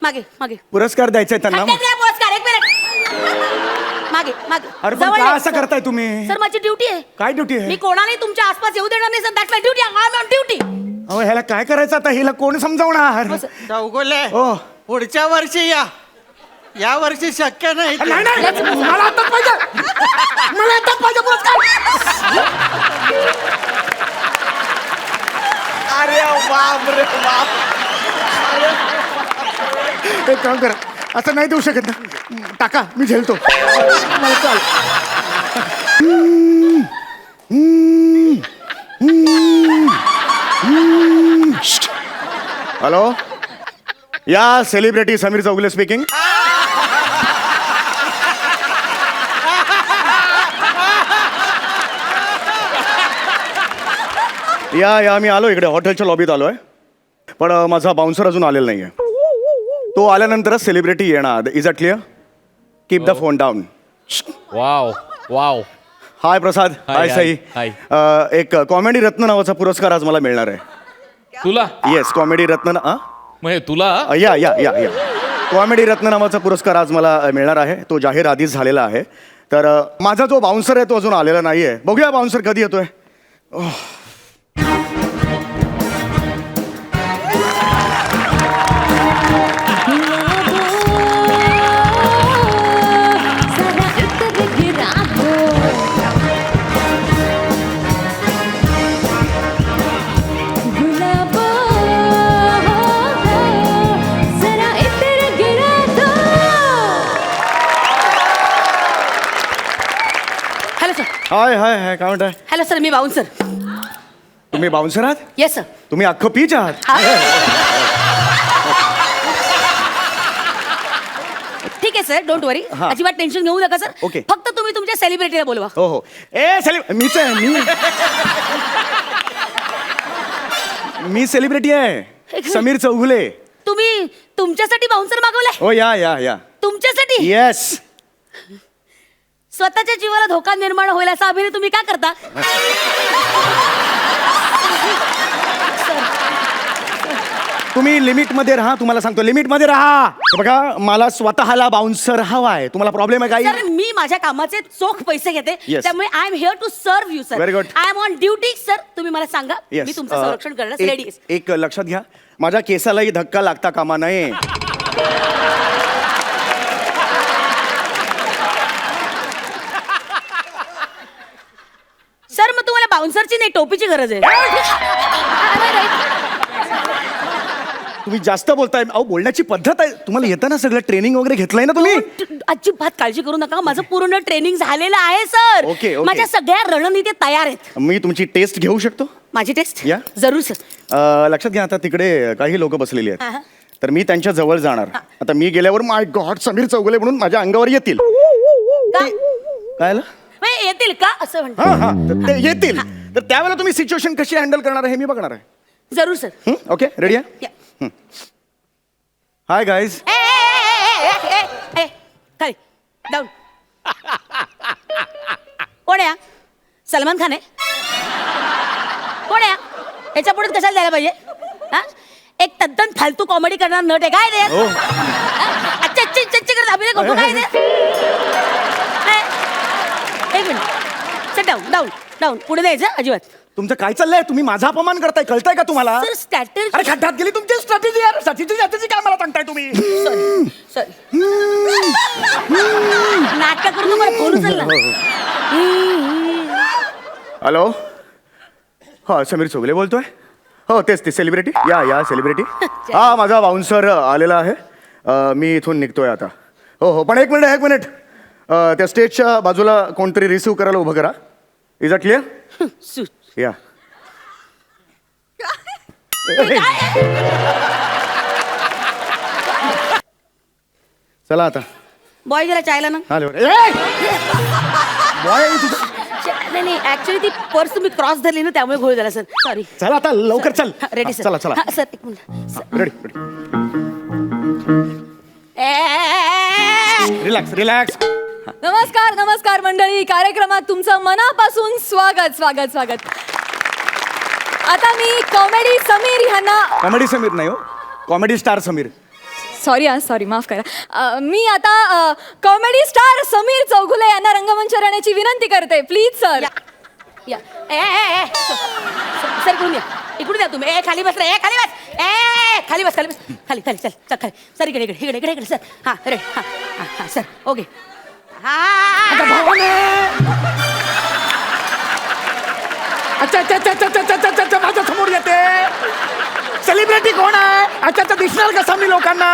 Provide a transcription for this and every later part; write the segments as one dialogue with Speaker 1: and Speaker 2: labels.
Speaker 1: मागे मागे
Speaker 2: पुरस्कार द्यायचा आहे त्यांना.
Speaker 1: खड्ड्यात घ्या पुरस्कार. एक मिनिट. मागे मागे.
Speaker 2: अरे पण
Speaker 1: जवळ
Speaker 2: का
Speaker 1: या.
Speaker 2: असं करताय तुम्ही?
Speaker 1: सर माझी ड्युटी आहे.
Speaker 2: काय ड्युटी आहे?
Speaker 1: मी कोणालाही तुमच्या आसपास येऊ देणार नाही sir. That's my duty. I am on duty.
Speaker 2: अहो ह्याला काय करायचं आता? हिला कोण समजावणार?
Speaker 3: चौगुले
Speaker 2: हो.
Speaker 3: पुढच्या वर्षी या वर्षी शक्य नाही ते.
Speaker 2: नाही नाही मला आता पाहिजे. मला आता पाहिजे पुरस्कार.
Speaker 3: अरे बाप रे बाप.
Speaker 2: एक काम करा, असं नाही देऊ शकत ना. टाका, मी झेलतो. मला चाल. हॅलो, या सेलिब्रिटी समीर चौगुले स्पीकिंग. या मी आलो इकडे, हॉटेलच्या लॉबीत आलोय. पण माझा बाउन्सर अजून आलेला नाहीये. तो आल्यानंतरच सेलिब्रिटी येणार. Is a clear? Keep the phone down.
Speaker 4: Wow wow.
Speaker 2: Hi Prasad. Hi Sai.
Speaker 4: Hi.
Speaker 2: एक कॉमेडी रत्न नावाचा पुरस्कार आज मला मिळणार आहे.
Speaker 4: तुला
Speaker 2: येस, कॉमेडी रत्न.
Speaker 4: म्हणजे तुला
Speaker 2: या या या या कॉमेडी रत्न नावाचा पुरस्कार आज मला मिळणार आहे. तो जाहीर आधीच झालेला आहे. तर माझा जो बाउन्सर आहे तो अजून आलेला नाहीये. बघूया बाउन्सर कधी येतोय.
Speaker 1: Hello sir.
Speaker 2: हाय हाय हाय, काय म्हणताय?
Speaker 1: हॅलो सर, मी बाउन्सर.
Speaker 2: तुम्ही बाउन्सर आहात?
Speaker 1: Yes sir.
Speaker 2: तुम्ही अख्खं पीच आहात?
Speaker 1: ठीक आहे सर, डोंट वरी.
Speaker 2: हा.
Speaker 1: अजिबात टेन्शन घेऊ नका सर.
Speaker 2: ओके.
Speaker 1: फक्त तुम्ही तुमच्या सेलिब्रिटीला बोलवा.
Speaker 2: हो हो. मीच आहे. मी सेलिब्रिटी आहे, समीर चौगुले.
Speaker 1: तुम्ही तुमच्यासाठी बाउन्सर मागवलाय?
Speaker 2: हो या या या.
Speaker 1: तुमच्यासाठी?
Speaker 2: येस.
Speaker 1: स्वतःच्या जीवाला धोका निर्माण होईल असा अभिनय तुम्ही का करता?
Speaker 2: तुम्ही लिमिट मध्ये राहा. तुम्हाला सांगतो लिमिट मध्ये राहा. हे बघा, मला स्वतःला बाउन्सर हवा आहे. तुम्हाला प्रॉब्लेम आहे
Speaker 1: सर,
Speaker 2: काही?
Speaker 1: मी माझ्या कामाचे चोख पैसे घेते.
Speaker 2: Yes.
Speaker 1: त्यामुळे I am here to serve you sir.
Speaker 2: Very good.
Speaker 1: I am on duty sir. तुम्ही मला सांगा.
Speaker 2: Yes.
Speaker 1: मी तुमचं संरक्षण करण्यास रेडी आहे.
Speaker 2: एक लक्षात घ्या, माझ्या केसालाही धक्का लागता कामा नये.
Speaker 1: सर, मग तुम्हाला बाउन्सरची नाही टोपीची गरज आहे.
Speaker 2: तुम्ही जास्त बोलताय. अहो, बोलण्याची पद्धत आहे. तुम्हाला येतं ना सगळं? ट्रेनिंग वगैरे घेतलंय ना तुम्ही?
Speaker 1: अजिबात काळजी करू नका. माझं पूर्ण ट्रेनिंग झालेलं आहे सर.
Speaker 2: Okay, okay.
Speaker 1: माझ्या सगळ्या रणनीती तयार आहेत.
Speaker 2: मी तुमची टेस्ट घेऊ शकतो?
Speaker 1: माझी टेस्ट?
Speaker 2: या.
Speaker 1: जरूर सर.
Speaker 2: लक्षात घ्या, आता तिकडे काही लोक बसलेली
Speaker 1: हा, हा.
Speaker 2: आहेत. तर मी त्यांच्या जवळ जाणार. आता मी गेल्यावर माय गॉड समीर चौगुले म्हणून माझ्या अंगावर येतील.
Speaker 1: का?
Speaker 2: काय आलं?
Speaker 1: म्हणजे येतील का असं म्हणतो?
Speaker 2: हा हा, तर ते येतील. तर त्यावेळेला तुम्ही सिच्युएशन कशी हँडल करणार आहे हे मी बघणार आहे.
Speaker 1: जरूर सर.
Speaker 2: ओके, रेडी आहे?
Speaker 1: या.
Speaker 2: Hi guys.
Speaker 1: खाली डाऊन. कोण आहे? सलमान खान आहे? कोण आहे? याच्या पुढे कशाला द्यायला पाहिजे? हा, एक तद्दन फालतू कॉमेडी करणार नट आहे काय रे?
Speaker 2: हो.
Speaker 1: अच्छा अच्छा अच्छा करत अभिनय करतो काय रे? एक minute. Sir, down down down. पुढे द्यायचं अजिबात.
Speaker 2: तुमचं काय चाललंय? तुम्ही माझा अपमान करताय, कळताय का तुम्हाला?
Speaker 1: Sir, strategy.
Speaker 2: अरे खड्ड्यात गेली तुमची स्ट्रॅटेजी यार. स्ट्रॅटेजी काय मला सांगताय तुम्ही?
Speaker 1: सॉरी. नाटक करून मला फोन उचलला.
Speaker 2: हॅलो. हा, समीर चौगुले बोलतोय. हो, तेच ते सेलिब्रिटी. या सेलिब्रिटी. हा, माझा बाउन्सर आलेला आहे. मी इथून निघतोय आता. हो हो, पण एक मिनिट. त्या स्टेजच्या बाजूला कोणतरी रिसिव्ह करायला उभं करा. Is a clear? या. चला आता.
Speaker 1: बॉय गेला चायला ना.
Speaker 2: हॅलो. बॉय
Speaker 1: नाही ऍक्च्युली ती पर्स तुम्ही क्रॉस धरली ना त्यामुळे घोळ झाला सर. सॉरी.
Speaker 2: चला आता लवकर चल.
Speaker 1: Ready sir.
Speaker 2: चला चला.
Speaker 1: हा, सर एक मिनिट.
Speaker 2: रेडी. रिलॅक्स.
Speaker 5: नमस्कार नमस्कार मंडळी, कार्यक्रमात तुमचं मनापासून स्वागत स्वागत स्वागत. आता मी कॉमेडी समीर ह्यांना
Speaker 2: कॉमेडी समीर नाही हो, कॉमेडी स्टार समीर.
Speaker 5: सॉरी माफ करा. मी आता कॉमेडी स्टार समीर चौगुले यांना रंगमंचावर येण्याची विनंती करते. Please sir.
Speaker 1: या सर इकडून या तुम्ही. खाली बस रे. खाली बस. खाली बस. खाली चल खाली. सर इकडे सर. हा रे. हा सर. ओके.
Speaker 2: अच्छा माझ्या समोर येते. सेलिब्रिटी कोण आहे? अच्छा दिसणार कसा मी लोकांना?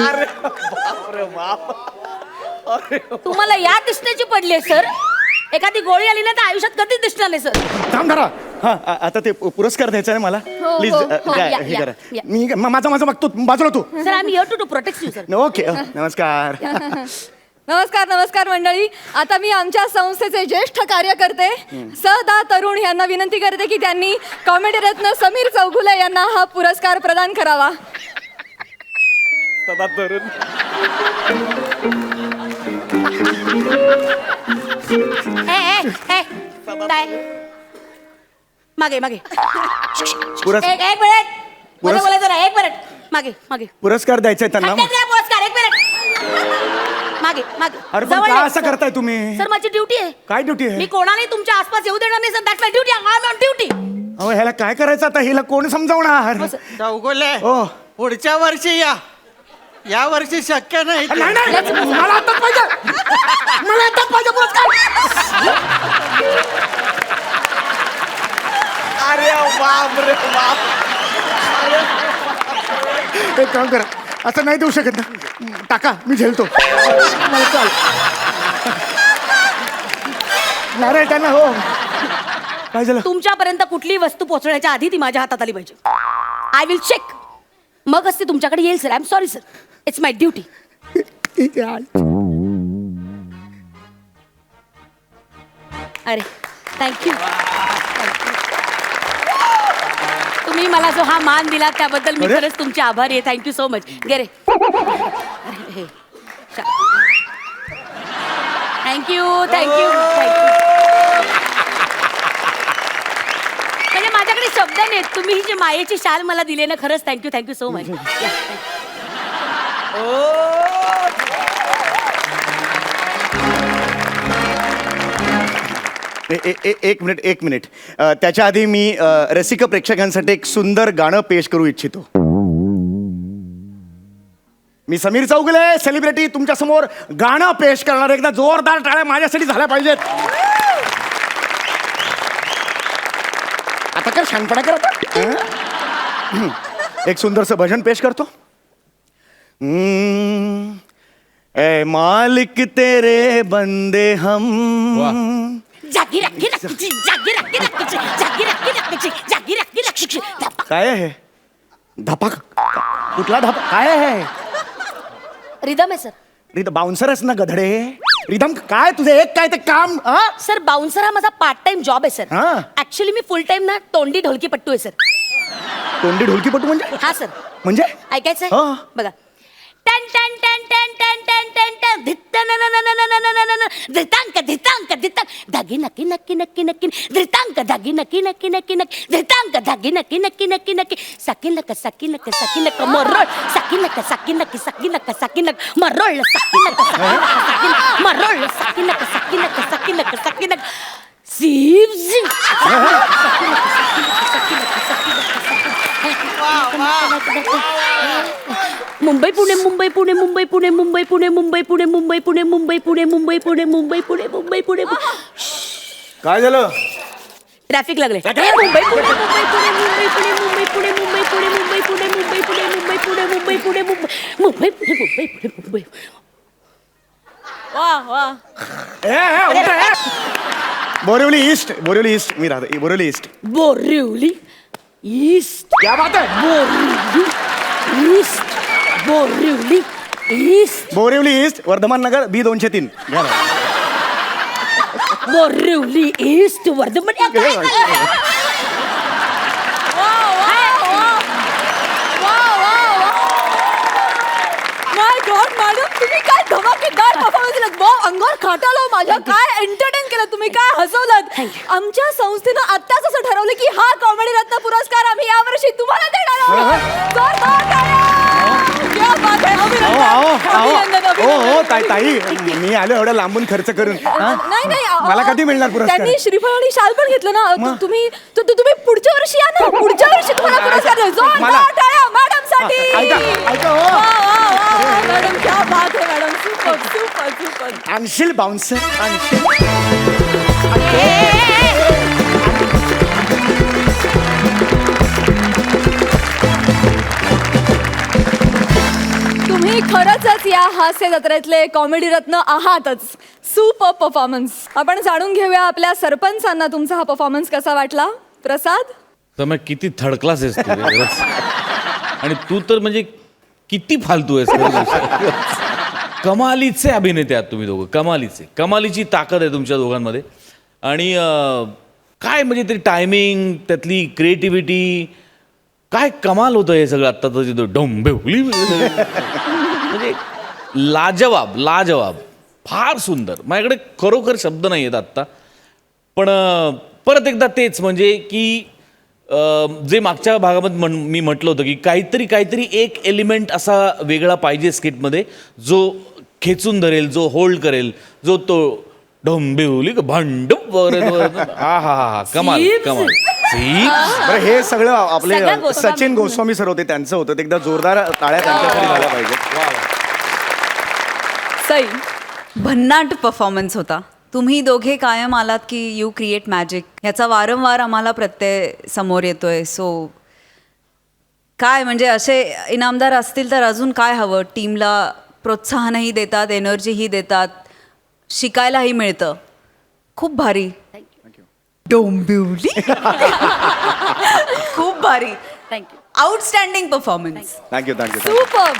Speaker 2: अरे बाप.
Speaker 1: तुम्हाला याद दिसण्याची पडली आहे सर. एखादी गोळी आली ना तर आयुष्यात कधीच दिसणार नाही सर.
Speaker 2: थांब धरा. हा आता ते पुरस्कार द्यायचा आहे मला.
Speaker 5: हो,
Speaker 2: प्लीज
Speaker 5: हो, हो.
Speaker 2: हे करा. मी माझं बघतो. बाजूला तू.
Speaker 1: सर आम्ही here to protect you sir.
Speaker 2: Okay नमस्कार.
Speaker 5: नमस्कार मंडळी. आता मी आमच्या संस्थेचे ज्येष्ठ कार्यकर्ते सदा तरुण यांना विनंती करते की त्यांनी कॉमेडी रत्न समीर चौगुले यांना हा पुरस्कार प्रदान करावा.
Speaker 2: सदा तरुण.
Speaker 1: काय मागे एक मिनिट. मला बोलायचं नाही. एक मिनिट मागे.
Speaker 2: पुरस्कार द्यायचा आहे त्यांना.
Speaker 1: पुरस्कार. एक मिनिट. मागे
Speaker 2: अरे पण
Speaker 1: जवळ
Speaker 2: का
Speaker 1: या.
Speaker 2: असं करताय तुम्ही?
Speaker 1: सर माझी ड्युटी आहे.
Speaker 2: काय ड्युटी
Speaker 1: मी
Speaker 2: आहे?
Speaker 1: कोणालाही तुमच्या आसपास येऊ देणार नाही sir. That's my duty. I am on duty.
Speaker 2: अहो ह्याला काय करायचं आता? हिला कोण समजावणार?
Speaker 3: चौगुले
Speaker 2: हो.
Speaker 3: पुढच्या वर्षी या वर्षी शक्य नाही ते.
Speaker 2: नाही मला आताच पाहिजे पुरस्कार. अरे बाप रे बाप. एक काम करा. असं नाही देऊ शकत ना. टाका मी झेलतो. मला चाल. नारळ त्यांना. हो काय झालं?
Speaker 1: तुमच्यापर्यंत कुठलीही वस्तू पोहोचण्याच्या आधी ती माझ्या हातात आली पाहिजे. I will check. मगच ती तुमच्याकडे येईल sir. I am sorry sir. It's my duty. अरे थँक्यू. तुम्ही मला जो हा मान दिला त्याबद्दल मी
Speaker 2: अरे.
Speaker 1: खरंच तुमचे आभारी आहे. Thank you so much. गेरे थँक्यू. म्हणजे माझ्याकडे शब्द नाहीत. तुम्ही ही जी मायेची शाल मला दिली ना खरंच थँक्यू सो मच.
Speaker 2: एक मिनिट. त्याच्या आधी मी रसिक प्रेक्षकांसाठी एक सुंदर गाणं पेश करू इच्छितो. मी समीर चौगुले सेलिब्रिटी तुमच्या समोर गाणं पेश करणार. एकदा जोरदार टाळ्या माझ्यासाठी झाल्या पाहिजेत. आता कर शानपणा कर आता. एक सुंदरसं भजन पेश करतो. ए मालिक तेरे बंदे हम.
Speaker 1: जागी रखी
Speaker 2: काय आहे? धपाक. कुठला धपाक? काय आहे?
Speaker 1: रिदम आहे सर.
Speaker 2: रिदम बाउन्सरच ना गधडे. रिदम काय तुझे? एक काय ते काम?
Speaker 1: सर बाउन्सर हा माझा पार्ट टाइम जॉब आहे सर.
Speaker 2: हा.
Speaker 1: ऍक्च्युली मी फुल टाइम ना तोंडी ढोलकी पट्टू आहे सर.
Speaker 2: तोंडी ढोलकीपटू म्हणजे?
Speaker 1: हा सर.
Speaker 2: म्हणजे
Speaker 1: ऐकायचंय
Speaker 2: हा.
Speaker 1: बघा. टन टन टन टन टन टन टन टन धित्तन न न न न न न न न धितांक धितांक धितांक धागी नक्की नक्की नक्की नक्की धितांक धागी नक्की नक्की नक्की नक्की धितांक धागी नक्की नक्की नक्की नक्की साकिनक साकिनक साकिनक मरोळ साकिनक साकिनक साकिनक साकिनक मरोळ साकिनक साकिनक मरोळ साकिनक साकिनक साकिनक साकिनक सीव झिंग मुंबई पुणे मुंबई पुणे मुंबई पुणे मुंबई पुणे मुंबई पुणे मुंबई पुणे मुंबई पुणे मुंबई पुणे मुंबई पुणे मुंबई पुणे.
Speaker 2: काय झालं?
Speaker 1: ट्रॅफिक लागले. मुंबई पुणे मुंबई पुणे मुंबई पुणे मुंबई पुणे मुंबई पुणे मुंबई पुणे मुंबई पुणे मुंबई पुणे मुंबई पुणे मुंबई पुणे मुंबई पुणे मुंबई. वा वा.
Speaker 2: बोरिवली ईस्ट मी राहतो. बोरिवली ईस्ट.
Speaker 1: बोरिवली ईस्ट.
Speaker 2: क्या बात आहे?
Speaker 1: Borivali East. Borivali East.
Speaker 2: Borivali East Vardhaman Nagar B203.
Speaker 1: Borivali East Vardhaman.
Speaker 5: My god madam तुम्ही काय धमाकेदार परफॉर्मन्स दिला. अंगावर फार खाटालो माझ्या. काय एंटरटेन केलं तुम्ही, काय हसवलं. आमच्या संस्थेनं आत्ताच असं ठरवलं की हा कॉमेडी रत्न पुरस्कार आम्ही यावर्षी तुम्हाला देणार आहोत. जोरदार टाळ्या. क्या बात आहे. अभिनंदन, अभिनंदन.
Speaker 2: ताई मी आलो एवढा लांबून खर्च करून हा?
Speaker 5: नाही नाही
Speaker 2: मला कधी मिळणार पुरस्कार?
Speaker 5: त्यांनी श्रीफळ आणि शाल पण घेतलं ना. तुम्ही पुढच्या वर्षी या ना. पुढच्या वर्षी तुम्हाला पुरस्कार देऊ. जोरदार टाळ्या मॅडम साठी.
Speaker 2: ऐका हो.
Speaker 5: मॅडम क्या बात आहे मॅडम. Super super super.
Speaker 2: आणशील बाउन्सर आणशील.
Speaker 5: तुम्ही खरंच या हास्य जत्रेतले कॉमेडी रत्न आहातच. Super performance. आपण जाणून घेऊया आपल्या सरपंचांना तुमचा हा परफॉर्मन्स कसा वाटला. प्रसाद.
Speaker 4: तर मग किती थर्ड क्लास आहेस तू खरंच. आणि तू तर म्हणजे किती फालतू आहेस खरंच. कमालीचे अभिनेते आहात तुम्ही दोघं. कमालीची ताकद आहे तुमच्या दोघांमध्ये. आणि काय म्हणजे ते टायमिंग, त्यातली क्रिएटिव्हिटी, काय कमाल होतं हे सगळं. आत्ताचं जे डोंबिवली म्हणजे लाजवाब, फार सुंदर. माझ्याकडे खरोखर शब्द नाही आहेत आत्ता. पण परत एकदा तेच म्हणजे की जे मागच्या भागामध्ये मी म्हटलं होतं की काहीतरी एक एलिमेंट असा वेगळा पाहिजे स्किटमध्ये, जो खेचून धरेल, जो होल्ड करेल, जो तो डोंबिवली भांड वगैरे. हा कमाल.
Speaker 2: बरं हे सगळं आपले
Speaker 1: सगळ्या गोष्टी-
Speaker 2: सचिन गोस्वामी सर होते, त्यांचं होतं. ते एकदा जोरदार टाळ्या त्यांच्यासाठी झाल्या पाहिजे.
Speaker 5: सई.
Speaker 6: भन्नाट परफॉर्मन्स होता. तुम्ही दोघे कायम आलात की यू क्रिएट मॅजिक. ह्याचा वारंवार आम्हाला प्रत्यय समोर येतोय. सो काय म्हणजे असे इनामदार असतील तर अजून काय हवं. टीमला प्रोत्साहनही देतात, एनर्जीही देतात, शिकायलाही मिळतं. खूप भारी. डोंबिवली. खूप भारी.
Speaker 1: Thank you.
Speaker 6: Outstanding performance.
Speaker 2: Thank you.
Speaker 5: Super.